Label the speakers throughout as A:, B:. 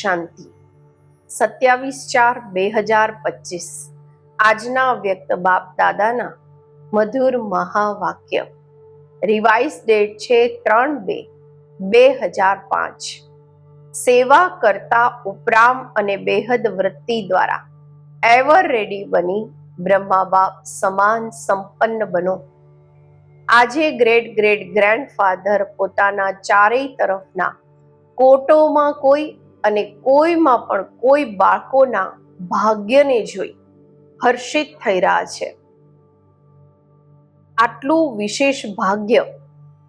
A: શાંતિ. 27/4/2025 આજના વ્યક્ત બાપ દાદાના મધુર મહાવાક્ય. રિવાઇઝ ડેટ છે 3/2/2005. સેવા કરતા ઉપરામ અને બેહદ વૃત્તિ દ્વારા એવર રેડી બની બ્રહ્મા બાપ સમાન સંપન્ન બનો. આજે ગ્રેટ ગ્રેટ ગ્રેન્ડફાધર પોતાના ચારેય તરફના કોટોમાં કોઈ અને કોઈમાં પણ કોઈ બાળકોના ભાગ્યને જોઈ હર્ષિત થઈ રહ્યા છે. આટલું વિશેષ ભાગ્ય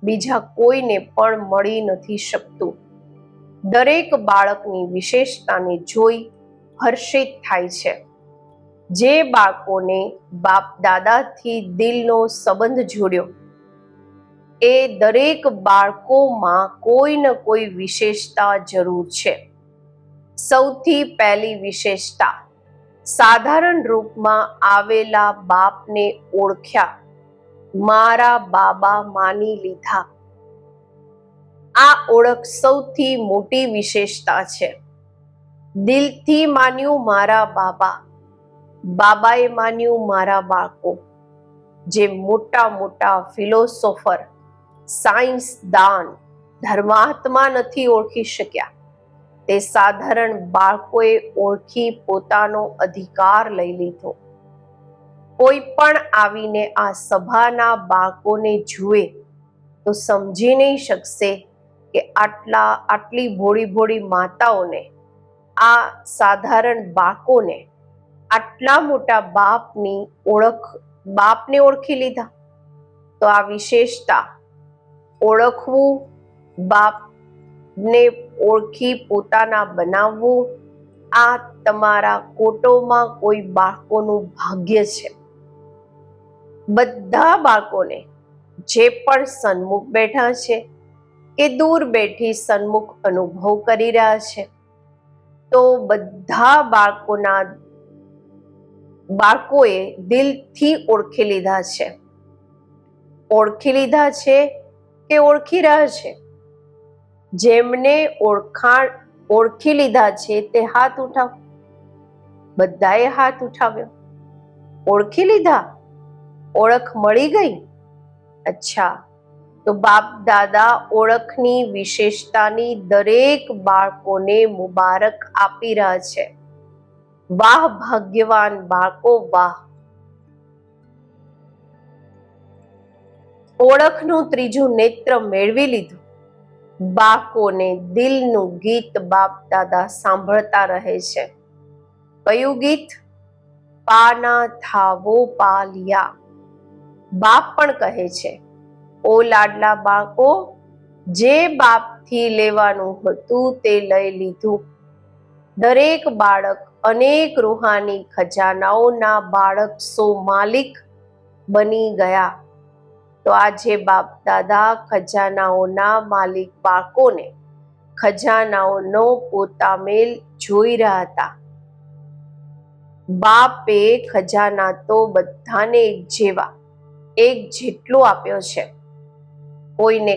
A: બીજા કોઈને પણ મળી નથી શકતું. દરેક બાળકની વિશેષતાને જોઈ હર્ષિત થાય છે. જે બાળકોને બાપ દાદાથી દિલનો સંબંધ જોડ્યો એ દરેક બાળકોમાં કોઈ ન કોઈ વિશેષતા જરૂર છે. સૌથી પહેલી વિશેષતા, સાધારણ રૂપમાં આવેલા બાપને ઓળખ્યા, મારા બાબા માની લીધા. આ ઓળખ સૌથી મોટી વિશેષતા છે. દિલથી માન્યું મારા બાબા, બાબાએ માન્યું મારા બાળકો. જે મોટા મોટા ફિલોસોફર, સાયન્સદાન, ધર્માત્મા નથી ઓળખી શક્યા તે સાધારણ બાળકોએ ઓળખી પોતાનો અધિકાર લઈ લીધો. કોઈ પણ આવીને આ સભાના બાળકોને જુએ તો સમજી નહીં શકશે કે આટલી ભોળી ભોળી માતાઓને, આ સાધારણ બાળકોને આટલા મોટા બાપને ઓળખી લીધા. તો આ વિશેષતા, ઓળખવું, બાપને ઓળખી પોતાના બનાવવું, આ તમારા કોટોમાં કોઈ બાળકોનું ભાગ્ય છે. બધા બાળકોને જે પણ સન્મુખ બેઠા છે કે દૂર બેઠી સન્મુખ અનુભવ કરી રહ્યા છે, તો બધા બાળકોએ દિલથી ઓળખી લીધા છે. ઓળખી લીધા છે કે ઓળખી રહ્યા છે? જેમને ઓળખી લીધા છે તે હાથ ઉઠાવ. બધાએ હાથ ઉઠાવ્યો. ઓળખી લીધા? ઓળખ મળી ગઈ? અચ્છા, તો બાપ દાદા ઓળખની વિશેષતાની દરેક બાળકોને મુબારક આપી રહ્યા છે. વાહ ભાગ્યવાન બાળકો, વાહ. ઓળખનું ત્રીજું નેત્ર મેળવી લીધું. બાળકોને દિલનું ગીત બાપ દાદા સાંભળતા રહે છે. કયું ગીત? પાના થાવો પાલિયા. બાપ પણ કહે છે, ઓ લાડલા બાળકો, જે બાપથી લેવાનું હતું તે લઈ લીધું. દરેક બાળક અનેક રૂહાની ખજાનાઓના બાળક માલિક બની ગયા. તો આજે બાપ દાદા ખજાનાઓના માલિક બાળકોને ખજાનાઓનો પોતામેલ જોઈ રહ્યા હતા. બાપે ખજાના તો બધાને એક જેટલો આપ્યો છે. કોઈને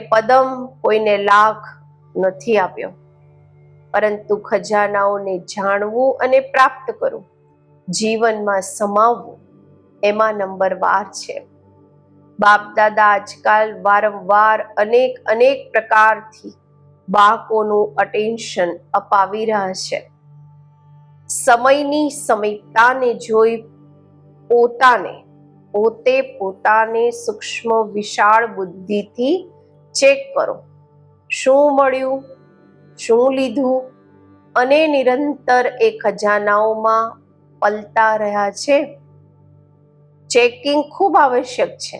A: પદમ, કોઈને લાખ નથી આપ્યો. પરંતુ ખજાનાઓને જાણવું અને પ્રાપ્ત કરવું, જીવનમાં સમાવવું, એમાં નંબરવાર છે. બાપ દાદા આજકાલ વારંવાર અનેક પ્રકારથી બાળકોનું અટેન્શન અપાવી રહ્યા છે. સમયની સમીપતાને જોઈ પોતાને સૂક્ષ્મ વિશાળ બુદ્ધિથી ચેક કરો. શું મળ્યું, શું લીધું, અને નિરંતર એ ખજાનાઓમાં પલતા રહ્યા છે. ચેકિંગ ખૂબ આવશ્યક છે,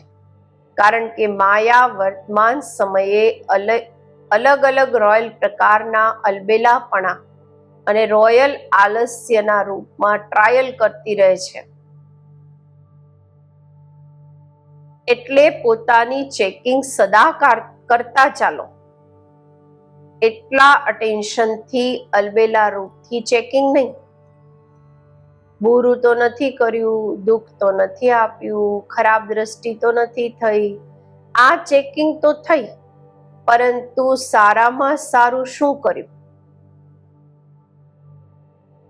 A: કારણ કે માયા વર્તમાન સમયે અલગ અલગ રોયલ પ્રકારના અલબેલાપણા અને રોયલ આલસ્યના રૂપમાં ટ્રાયલ કરતી રહે છે. એટલે પોતાની ચેકિંગ સદા કરતા ચાલો. એટલા અટેન્શનથી, અલબેલા રૂપથી ચેકિંગ નહીં. બુરું તો નથી કર્યું, દુઃખ તો નથી આપ્યું, ખરાબ દ્રષ્ટિ તો નથી થઈ. આ ચેકિંગ તો થઈ, પરંતુ સારામાં સારું શું કર્યું?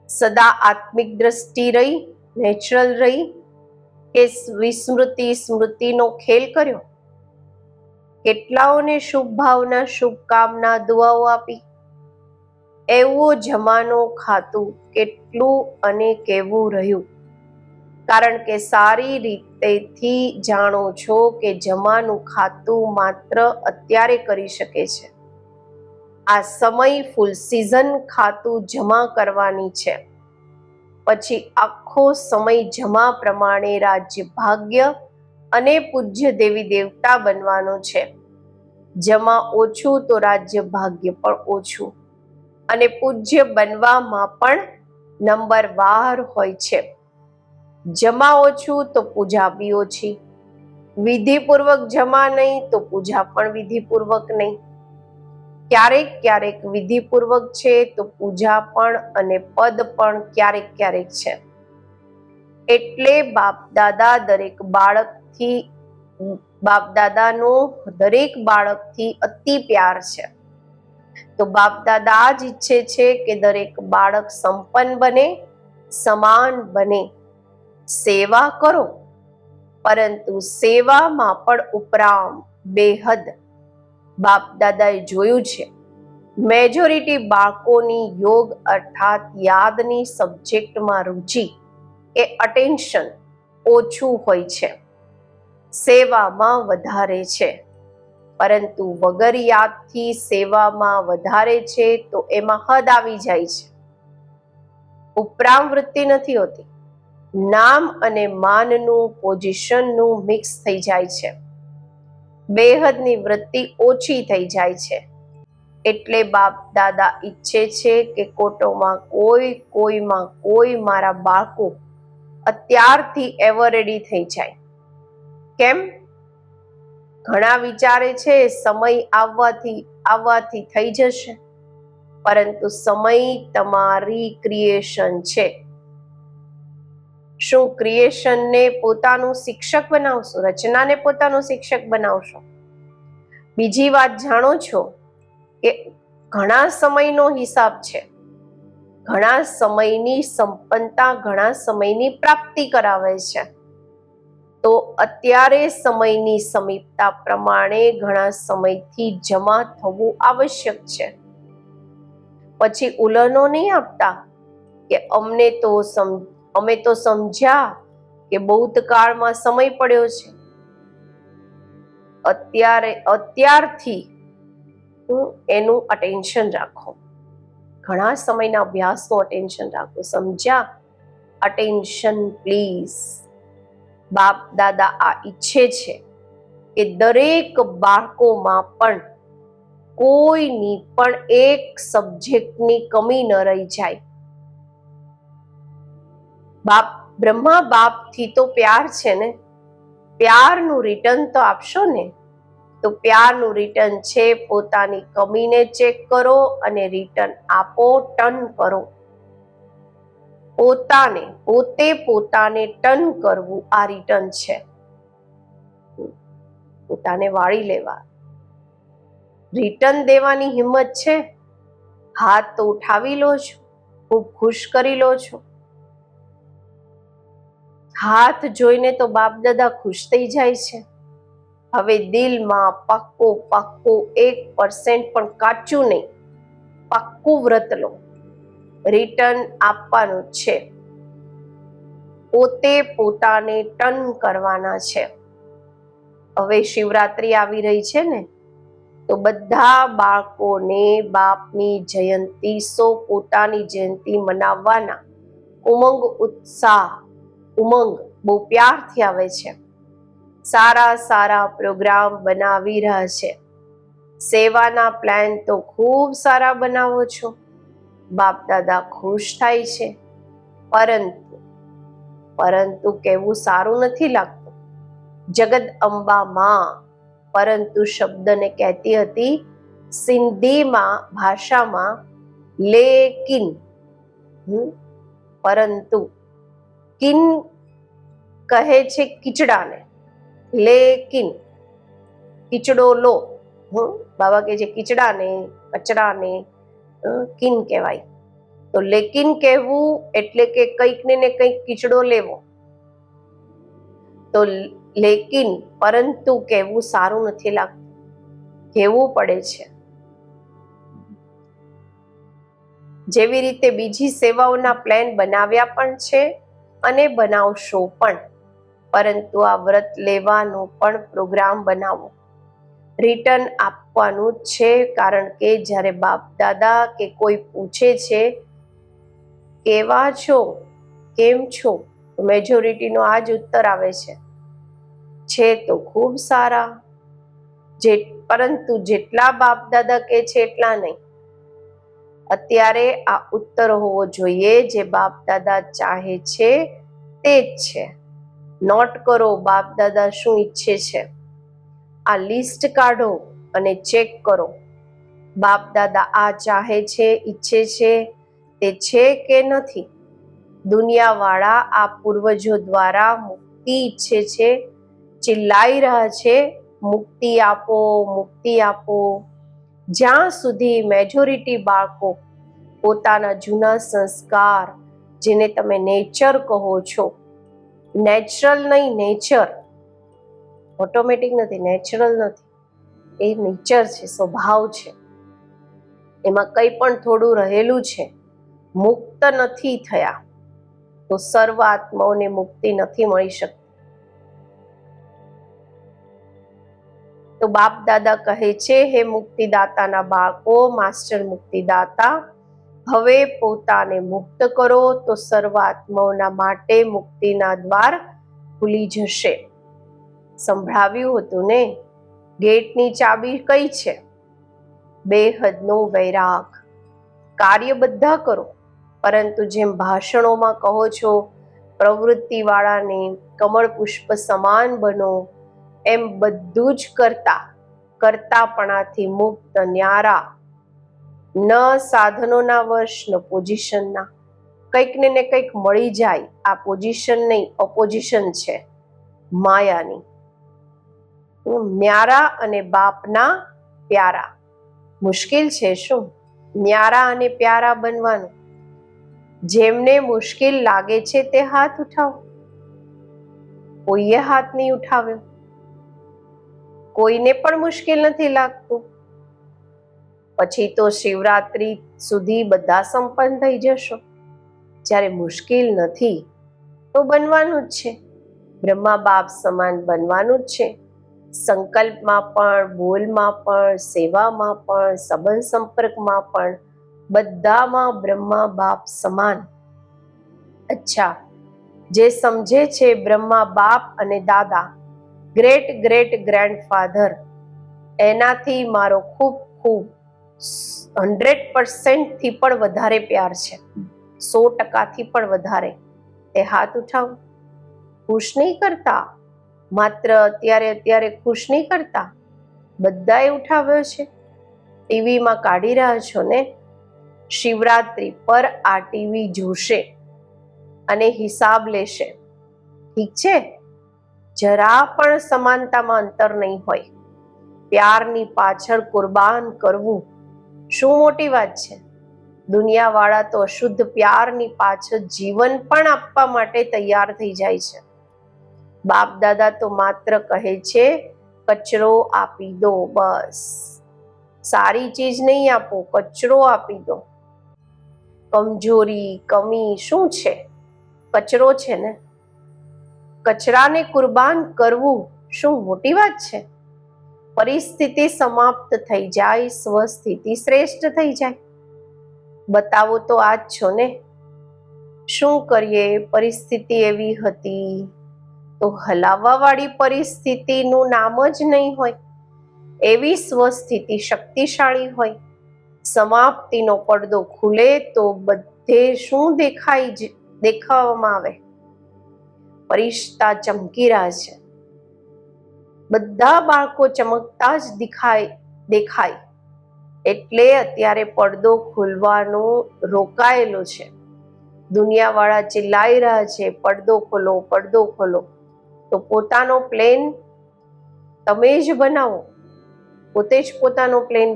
A: સદા આત્મિક દ્રષ્ટિ રહી, નેચરલ રહી, કે વિસ્મૃતિ સ્મૃતિનો ખેલ કર્યો? કેટલાઓને શુભ ભાવના, શુભકામના, દુઆઓ આપી? એવો જમાનો ખાતું કેટલું અને કેવું રહ્યું? કારણ કે સારી રીતેથી જાણો છો કે જમાનું ખાતું માત્ર અત્યારે કરી શકે છે. આ સમય ફૂલ સિઝન ખાતું જમા કરવાની છે. પછી આખો સમય જમા પ્રમાણે રાજ્ય, ભાગ્ય અને પૂજ્ય દેવી દેવતા બનવાનો છે. જમા ઓછું તો રાજ્ય, ભાગ્ય પણ ઓછું, અને પૂજ્ય બનવામાં પણ નંબરવાર હોય છે. જમા ઓછું તો પૂજા બી ઓછી. વિધિપૂર્વક જમા નહીં તો પૂજા પણ વિધિપૂર્વક નહીં. ક્યારેક ક્યારેક વિધિપૂર્વક છે તો પૂજા પણ અને પદ પણ ક્યારેક ક્યારેક છે. એટલે બાપ દાદાનો દરેક બાળકથી અતિ પ્યાર છે. તો બાપ દાદા જ ઈચ્છે છે કે દરેક બાળક સંપન્ન બને, સમાન બને. સેવા કરો, પરંતુ સેવામાં પણ ઉપરામ, બેહદ. બાપ દાદાએ જોયું છે, મેજોરિટી બાળકોની યોગ અર્થાત યાદની સબ્જેક્ટમાં રુચિ કે અટેન્શન ઓછું હોય છે, સેવામાં વધારે છે. પરંતુ વગર યાદથી સેવામાં વધારે છે તો એમાં હદ આવી જાય છે. ઉપરામ વૃત્તિ નથી હોતી. નામ અને માનનું, પોઝિશનનું મિક્સ થઈ જાય છે. બેહદની વૃત્તિ ઓછી થઈ જાય છે. એટલે બાપ દાદા ઈચ્છે છે કે કોઈમાં કોઈ મારા બાળકો અત્યારથી એવર રેડી થઈ જાય. કેમ? ઘણા વિચારે છે સમય આવવાથી થઈ જશે, પરંતુ સમય તમારી ક્રિએશન છે. શું ક્રિએશનને પોતાનું શિક્ષક બનાવશો? રચનાને પોતાનું શિક્ષક બનાવશો? બીજી વાત જાણો છો કે ઘણા સમયનો હિસાબ છે. ઘણા સમયની સંપન્નતા ઘણા સમયની પ્રાપ્તિ કરાવે છે. તો અત્યારે સમયની સમીપતા પ્રમાણે ઘણા સમયથી જમા થવું આવશ્યક છે. પછી ઉલનો નહીં આપતા કે અમે તો સમજ્યા કે ભૂતકાળમાં સમય પડ્યો છે. અત્યારથી એનું અટેન્શન રાખો. ઘણા સમયના અભ્યાસનું અટેન્શન રાખો. સમજ્યા? Attention please. બાપ દાદા આ ઈચ્છે છે કે દરેક બાળકોમાં પણ કોઈની પણ એક સબ્જેક્ટની કમી ન રહી જાય. બ્રહ્મા બાપથી તો પ્યાર છે ને, પ્યારનું રિટર્ન તો આપશો ને. તો પ્યારનું રિટર્ન છે પોતાની કમીને ચેક કરો અને રિટર્ન આપો, ટર્ન કરો. પોતાને ટર્ન કરવું આ રિટર્ન છે. પોતાને વાળી લેવા. રિટર્ન દેવાની હિંમત છે? હાથ તો ઉઠાવી લો છો, ખૂબ ખુશ કરી લો છો. હાથ જોઈને તો બાપ દાદા ખુશ થઈ જાય છે. હવે દિલમાં પાક્કો 1% પણ કાચું નહીં, પાક્કું વ્રત લો. રિટર્ન આપવાનું છે. પોતાને ટર્ન કરવાના છે. હવે શિવરાત્રી આવી રહી છે ને, તો બધા બાળકોને બાપની જયંતી, પોતાની જયંતી મનાવવાના ઉમંગ બહુ પ્યારથી આવે છે. સારા પ્રોગ્રામ બનાવી રહ્યા છે. સેવાના પ્લાન તો ખૂબ સારા બનાવો છો. બાપ દાદા ખુશ થાય છે. પરંતુ કહેવું સારું નથી લાગતું. જગદંબા માં પરંતુ શબ્દને કહેતી હતી સિંધીમાં ભાષામાં લેકિન. પરંતુ કિન કહે છે કીચડાને. લેકિન કીચડો લો, બાબા કે જે કીચડાને કચરાને કિન કહેવાય. તો લેકિન કહેવું એટલે કે કંઈક ને કંઈક કીચડો લેવો. તો લેકિન પરંતુ કહેવું સારું નથી લાગતું, કહેવું પડે છે. જેવી રીતે બીજી સેવાઓના પ્લાન બનાવ્યા પણ છે અને બનાવશો પણ, પરંતુ આ વ્રત લેવાનો પણ પ્રોગ્રામ બનાવો. રિટર્ન આપવાનું છે, કારણ કે જ્યારે બાપ દાદા કે કોઈ પૂછે છે કેવા છો, કેમ છો, મેજોરિટીનો આ જ ઉત્તર આવે છે તો ખૂબ સારા. પરંતુ જેટલા બાપ દાદા કે છે એટલા નહીં. અત્યારે આ ઉત્તર હોવો જોઈએ જે બાપ દાદા ચાહે છે તે જ છે. નોટ કરો બાપ દાદા શું ઈચ્છે છે. આ લિસ્ટ કાઢો અને ચેક કરો. બાપ દાદા આ ચાહે છે, ઈચ્છે છે, તે છે કે નથી. દુનિયાવાળા આ પૂર્વજો દ્વારા મુક્તિ ઈચ્છે છે, ચિલ્લાઈ રહ્યા છે મુક્તિ આપો, મુક્તિ આપો. જ્યાં સુધી મેજોરિટી બાળકો પોતાના જૂના સંસ્કાર, જેને તમે નેચર કહો છો, નેચરલ નહીં, નેચર ઓટોમેટિક નથી, નેચરલ નથી, એ નેચર છે, સ્વભાવ છે, એમાં કંઈ પણ થોડું રહેલું છે, મુક્ત નથી થયા તો સર્વ આત્માઓને મુક્તિ નથી મળી શકતી. તો બાપ દાદા કહે છે, હે મુક્તિદાતાના બાળકો, માસ્ટર મુક્તિદાતા, હવે પોતાને મુક્ત કરો તો સર્વ આત્માઓના માટે મુક્તિના દ્વાર ખુલી જશે. સંભળાવ્યું હતું ને, ગેટની ચાબી કઈ છે? બેહદનો વૈરાગ. કાર્ય બધા કરો, પરંતુ જેમ ભાષણોમાં કહો છો પ્રવૃત્તિવાળાને કમળ પુષ્પ સમાન બનો, એમ બધું જ કરતાપણાથી મુક્ત, ન્યારા, ન સાધનોના વશ, ન પોઝિશનના. કંઈક ને કંઈક મળી જાય. આ પોઝિશન નહીં, ઓપોઝિશન છે માયાની. ન્યારા અને બાપના પ્યારા. મુશ્કેલ છે શું? ન્યારા અને પ્યારા બનવાનું. જેમને મુશ્કેલ લાગે છે તે હાથ ઉઠાવો. કોઈએ હાથ નહીં ઉઠાવ્યો. કોઈને પણ મુશ્કેલ નથી લાગતું. પછી તો શિવરાત્રી સુધી બધા સંપન્ન થઈ જશો. જ્યારે મુશ્કેલ નથી તો બનવાનું જ છે. બ્રહ્મા બાપ સમાન બનવાનું જ છે. સંકલ્પમાં પણ, બોલમાં પણ, સેવામાં પણ, સંબંધ સંપર્કમાં પણ, બધામાં બ્રહ્મા બાપ સમાન. અચ્છા, જે સમજે છે બ્રહ્મા બાપ અને દાદા, ગ્રેટ ગ્રેટ ગ્રેન્ડફાધર, એનાથી મારો ખૂબ ખૂબ 100% થી પણ વધારે પ્યાર છે, 100% પણ વધારે. તે હાથ ઉઠાવો. ખુશ નહીં કરતા, માત્ર અત્યારે ખુશ નહીં કરતા, બધાએ ઉઠાવ્યો છે. ટીવીમાં કાઢી રહ્યા છો ને, શિવરાત્રી પર આ ટીવી જોશે અને હિસાબ લેશે. ઠીક છે? જરા પણ સમાનતામાં અંતર નહીં હોય. પ્યારની પાછળ કુરબાન કરવું શું મોટી વાત છે? દુનિયાવાળા તો અશુદ્ધ પ્યારની પાછળ જીવન પણ આપવા માટે તૈયાર થઈ જાય છે. બાપ દાદા તો માત્ર કહે છે કચરો આપી દો, બસ. સારી ચીજ નહીં આપો, કચરો આપી દો. કમજોરી, કમી શું છે? કચરો છે ને. કચરાને કુરબાન કરવું શું મોટી વાત છે? પરિસ્થિતિ સમાપ્ત થઈ જાય, સ્વસ્થિતિ શ્રેષ્ઠ થઈ જાય. બતાવો તો આ જ છો ને. શું કરીએ? પરિસ્થિતિ એવી હતી તો હલાવવા વાળી પરિસ્થિતિનું નામ જ નહીં હોય. એવી સ્વસ્થિતિ શક્તિશાળી હોય. સમાપ્તિનો પડદો ખુલે તો બધે શું દેખાવામાં આવે? ફરિશ્તા ચમકી રહ્યા છે. બધા બાળકો ચમકતા જ દેખાય. એટલે અત્યારે પડદો ખુલવાનો રોકાયેલો છે. દુનિયાવાળા ચિલ્લાઈ રહ્યા છે પડદો ખોલો, પડદો ખોલો. તો પોતાનો પ્લેન તમે જ બનાવો. પોતે જ પોતાનો પ્લેન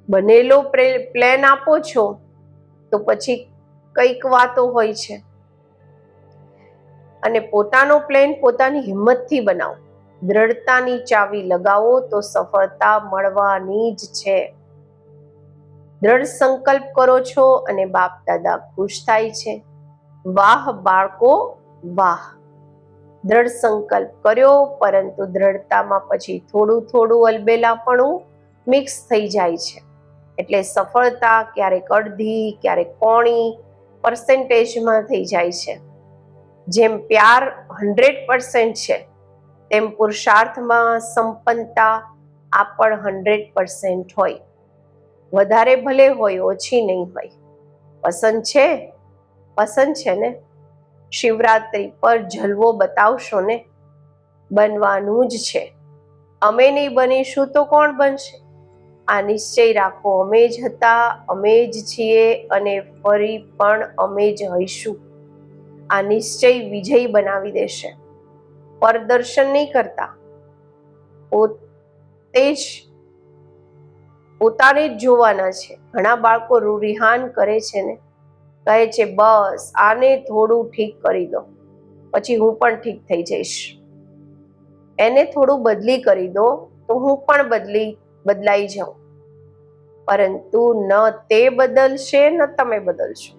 A: બનેલો પ્લેન આપો છો તો પછી કઈક વાતો હોય છે. અને પોતાનો પ્લેન પોતાની હિંમતથી બનાવો, દ્રઢતાની ચાવી લગાવો તો સફળતા મળવાની જ છે. દ્રઢ સંકલ્પ કરો છો અને બાપ દાદા ખુશ થાય છે. વાહ બાળકો વાહ. દ્રઢ સંકલ્પ કર્યો, પરંતુ દ્રઢતામાં પછી થોડું અલબેલાપણું મિક્સ થઈ જાય છે. એટલે સફળતા ક્યારેક અડધી, ક્યારેક પોણી પર્સેન્ટેજમાં થઈ જાય છે. જેમ પ્યાર 100% છે, તેમ પુરુષાર્થમાં સંપન્નતા આ પણ 100% હોય. વધારે ભલે હોય, ઓછી નહીં હોય. પસંદ છે ને? શિવરાત્રી પર જલવો બતાવશો ને? બનવાનું જ છે. અમે નહીં બનીશું તો કોણ બનશે? આ નિશ્ચય રાખો, અમે જ હતા, અમે જ છીએ અને ફરી પણ અમે જ હઈશું. આ નિશ્ચય વિજય બનાવી દેશે. પ્રદર્શન નહીં કરતા, પોતાને જ જોવાના છે. ઘણા બાળકો રૂરિહાન કરે છે ને, કહે છે બસ આને થોડું ઠીક કરી દો, પછી હું પણ ઠીક થઈ જઈશ. એને થોડું બદલી કરી દો તો હું પણ બદલાઈ જાઉં. પરંતુ ન તે બદલશે ન તમે બદલશો.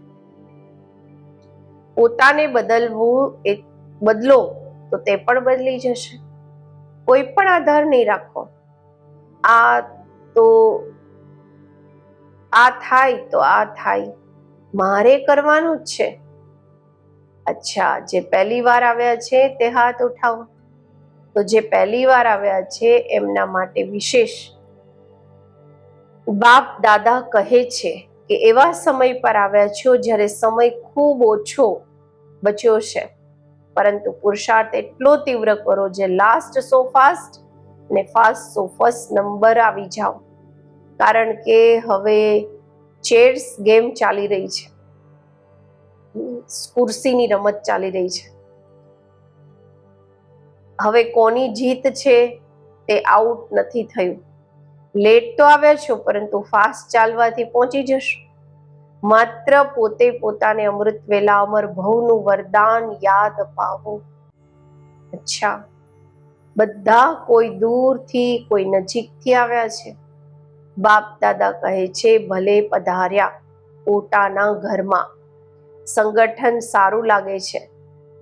A: પોતાને બદલો તો તે પણ બદલી જશે. કોઈ પણ આધાર નહીં રાખો. આ થાય તો આ થાય, મારે કરવાનું જ છે. અચ્છા, જે પહેલી વાર આવ્યા છે તે હાથ ઉઠાવો. તો જે પહેલી વાર આવ્યા છે એમના માટે વિશેષ બાપ દાદા કહે છે કે એવા સમય પર આવ્યા છો જ્યારે સમય ખૂબ ઓછો બચ્યો છે, પરંતુ પુરુષાર્થ એટલો તીવ્ર કરો જે લાસ્ટ સો ફાસ્ટ અને ફાસ્ટ સો ફર્સ્ટ નંબર આવી જાઓ. કારણ કે હવે ચેસ ગેમ ચાલી રહી છે, કુર્સીની રમત ચાલી રહી છે. હવે કોની જીત છે તે આઉટ નથી થયું. લેટ તો આવ્યા છો, પરંતુ ફાસ્ટ ચાલવાથી પહોંચી જશો. માત્ર પોતાને અમૃત વેલા અમર ભવનું વરદાન યાદ અપાવો. અચ્છા, બધા કોઈ દૂરથી કોઈ નજીકથી આવ્યા છે. બાપ દાદા કહે છે ભલે પધાર્યા પોતાના ઘરમાં. સંગઠન સારું લાગે છે.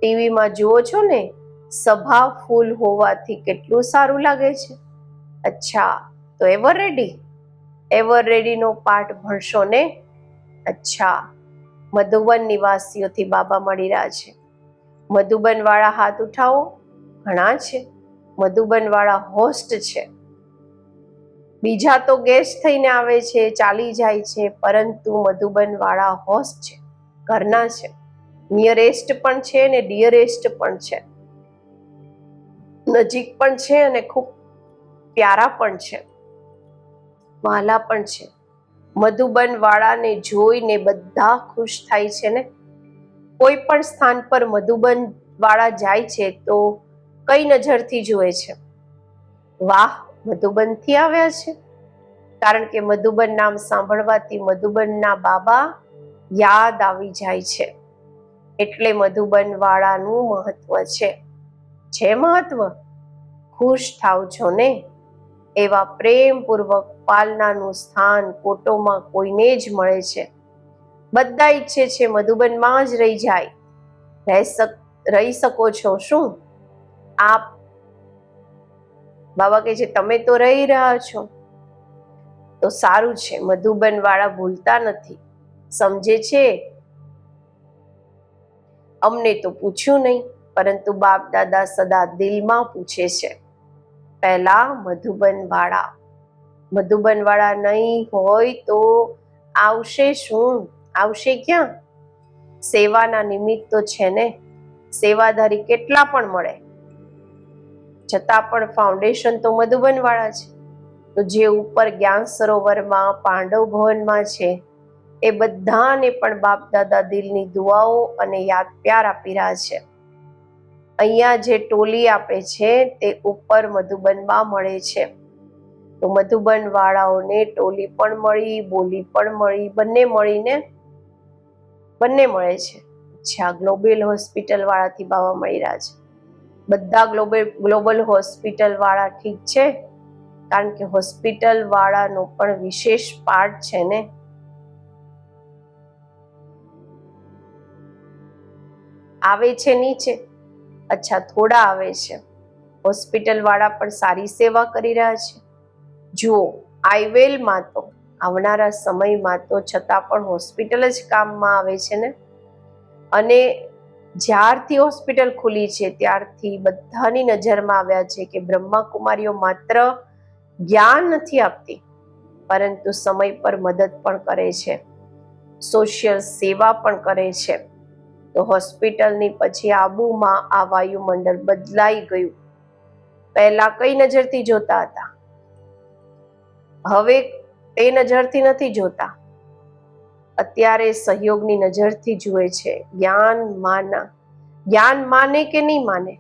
A: ટીવીમાં જુઓ છો ને, સભા ફૂલ હોવાથી કેટલું સારું લાગે છે. અચ્છા, તો એવર રેડીનો પાઠ ભણશો ને? અચ્છા, મધુબન નિવાસીઓથી બાબા મળી રહ્યા છે. મધુબન વાળા હાથ ઉઠાવો. ઘણા છે. મધુબન વાળા હોસ્ટ છે. બીજા તો ગેસ્ટ થઈને આવે છે, ચાલી જાય છે, પરંતુ મધુબન વાળા હોસ્ટ છે, ઘરના છે. નિયરેસ્ટ પણ છે ને ડિયરેસ્ટ પણ છે, નજીક પણ છે અને ખૂબ પ્યારા પણ છે, વહાલા પણ છે. મધુબન વાળાને જોઈને બધા ખુશ થાય છે ને. કોઈ પણ સ્થાન પર મધુબન વાળા જાય છે તો કઈ નજરથી જુએ છે? વાહ, મધુબનથી આવ્યા છે. કારણ કે મધુબન નામ સાંભળવાથી મધુબનના બાબા યાદ આવી જાય છે. એટલે મધુબન વાળાનું મહત્વ છે મહત્વ. ખુશ થાવ છો ને? એવા પ્રેમપૂર્વક પાલનાનું સ્થાન ફોટોમાં કોઈને જ મળે છે. બધા ઈચ્છે છે મધુબનમાં જ રહી જાય. રહી શકો છો શું? આપ બાબા કહે છે તમે તો રહી રહ્યા છો તો સારું છે. મધુબન વાળા ભૂલતા નથી, સમજે છે. અમને તો પૂછ્યું નહીં, પરંતુ બાપ દાદા સદા દિલમાં પૂછે છે. પહેલા મધુબન વાળા નહીં હોય તો આવશે શું? આવશે ક્યાં? સેવાના નિમિત્ત તો છે ને. સેવાધારી કેટલા પણ મળે, છતાં પણ ફાઉન્ડેશન તો મધુબન વાળા છે. તો જે ઉપર જ્ઞાન સરોવરમાં પાંડવ ભવનમાં છે એ બધાને પણ બાપ દાદા દિલની દુઆઓ અને યાદ પ્યાર આપી રહ્યા છે. અહીંયા જે ટોલી આપે છે તે ઉપર મધુબનમાં મળે છે. તો મધુબન વાળાઓને ટોલી પણ મળી, બોલી પણ મળી, બંને મળીને બંને મળે છે. અચ્છા, ગ્લોબલ હોસ્પિટલ વાળાથી બાવા મળી રહ્યા છે. બધા ગ્લોબલ હોસ્પિટલ વાળા ઠીક છે, કારણ કે હોસ્પિટલ વાળાનો પણ વિશેષ પાર્ટ છે ને. આવે છે નીચે? અચ્છા, થોડા આવે છે. હોસ્પિટલ વાળા પણ સારી સેવા કરી રહ્યા છે. જુઓ, આઈવેલમાં તો આવનારા સમયમાં તો છતાં પણ હોસ્પિટલ જ કામમાં આવે છે ને. અને જ્યારથી હોસ્પિટલ ખુલી છે ત્યારથી બધાની નજરમાં આવ્યા છે કે બ્રહ્માકુમારીઓ માત્ર જ્ઞાન નથી આપતી, પરંતુ સમય પર મદદ પણ કરે છે, સોશિયલ સેવા પણ કરે છે. તો હોસ્પિટલની પછી આબુમાં આ વાયુમંડળ બદલાઈ ગયું. પહેલા કઈ નજરથી જોતા હતા, હવે તે નજરથી નથી જોતા. અત્યારે સહયોગની નજરથી જુએ છે. જ્ઞાન માને કે નહીં માને,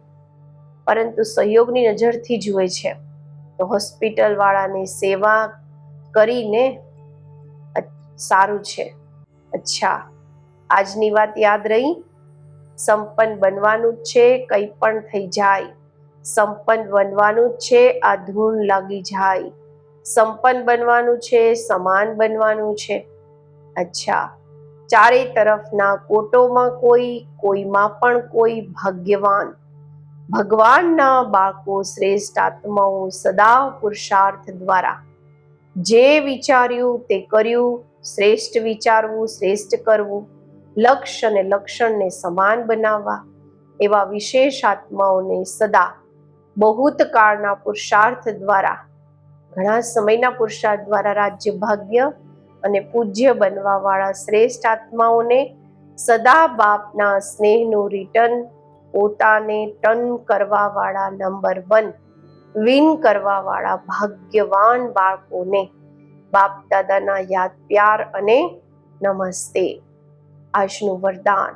A: પરંતુ સહયોગની નજરથી જુએ છે. તો હોસ્પિટલ વાળાની સેવા કરીને સારું છે. અચ્છા, આજની વાત યાદ રહી? સંપન્ન બનવાનું જ છે, કંઈ પણ થઈ જાય. સંપન્ન બનવાનું જ છે, આ ધૂન લાગી જાય. સંપન્ન બનવાનું છે, સમાન બનવાનું છે. અચ્છા, ચારે તરફના કોટોમાં કોઈમાં પણ કોઈ ભાગ્યવાન. ભગવાનના બાળકો, શ્રેષ્ઠ આત્માઓ સદા પુરુષાર્થ દ્વારા જે વિચાર્યું તે કર્યું. શ્રેષ્ઠ વિચારવું, શ્રેષ્ઠ કરવું, લક્ષ્ય અને લક્ષણને સમાન બનાવવા, એવા વિશેષ આત્માઓને સદા બહુતકાળના પુરુષાર્થ દ્વારા, ઘણા સમયના પુરુષાર્થ દ્વારા રાજ્ય, ભાગ્ય અને પૂજ્ય બનવા વાળા શ્રેષ્ઠ આત્માઓને સદા બાપના સ્નેહનું રિટર્ન, પોતાને ટર્ન કરવા વાળા નંબર 1 વિન કરવા વાળા ભાગ્યવાન બાળકોને બાપ દાદાના યાદ, પ્યાર અને નમસ્તે. આજનું વરદાન: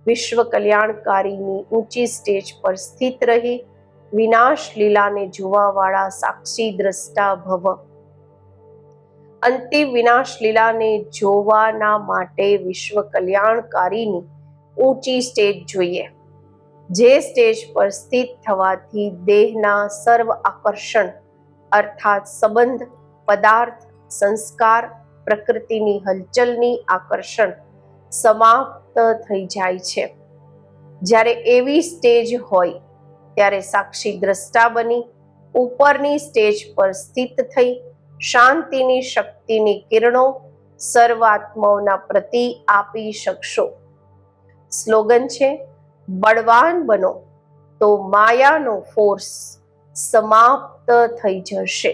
A: વિશ્વ કલ્યાણકારીની ઊંચી સ્ટેજ પર સ્થિત રહી વિનાશ લીલાને જોવા વાળા સાક્ષી દ્રષ્ટા ભવ. અંતિમ વિનાશ લીલાને જોવાના માટે વિશ્વ કલ્યાણકારીની ઊંચી સ્ટેજ જોઈએ, જે સ્ટેજ પર સ્થિત થવાથી દેહના સર્વ આકર્ષણ અર્થાત સંબંધ, પદાર્થ, સંસ્કાર, પ્રકૃતિની હલચલની આકર્ષણ સમાપ્ત થઈ જાય છે. જ્યારે એવી સ્ટેજ હોય ત્યારે સાક્ષી દ્રષ્ટા બની ઉપરની સ્ટેજ પર સ્થિત થઈ શાંતિની શક્તિની કિરણો સર્વ આત્માઓના પ્રતિ આપી શકશો. સ્લોગન છે: બળવાન બનો તો માયાનો ફોર્સ સમાપ્ત થઈ જશે.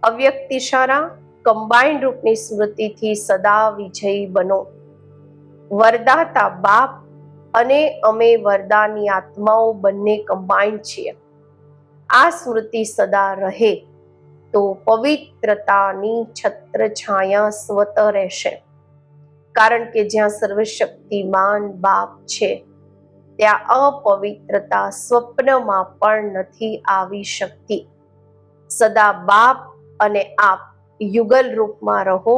A: અવ્યક્ત ઇશારા: કમ્બાઇન્ડ રૂપની સ્મૃતિથી સદા વિજયી બનો. વરદાતા બાપ અને અમે વરદાની આત્માઓ બંને કમ્બાઇન્ડ છીએ. આ સ્મૃતિ સદા રહે તો પવિત્રતાની છત્રછાયા સ્વત રહેશે. કારણ કે જ્યાં સર્વશક્તિમાન બાપ છે ત્યાં અપવિત્રતા સ્વપ્નમાં પણ નથી આવી શકતી. સદા બાપ અને આપ યુગલ રૂપમાં રહો,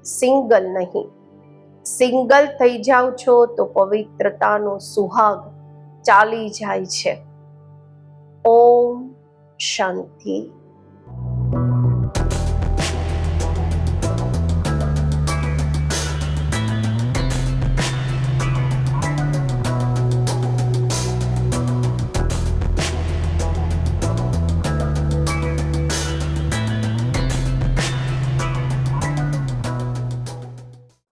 A: સિંગલ નહીં. સિંગલ થઈ જાઓ છો તો પવિત્રતાનો સુહાગ ચાલી જાય છે. ઓમ શાંતિ.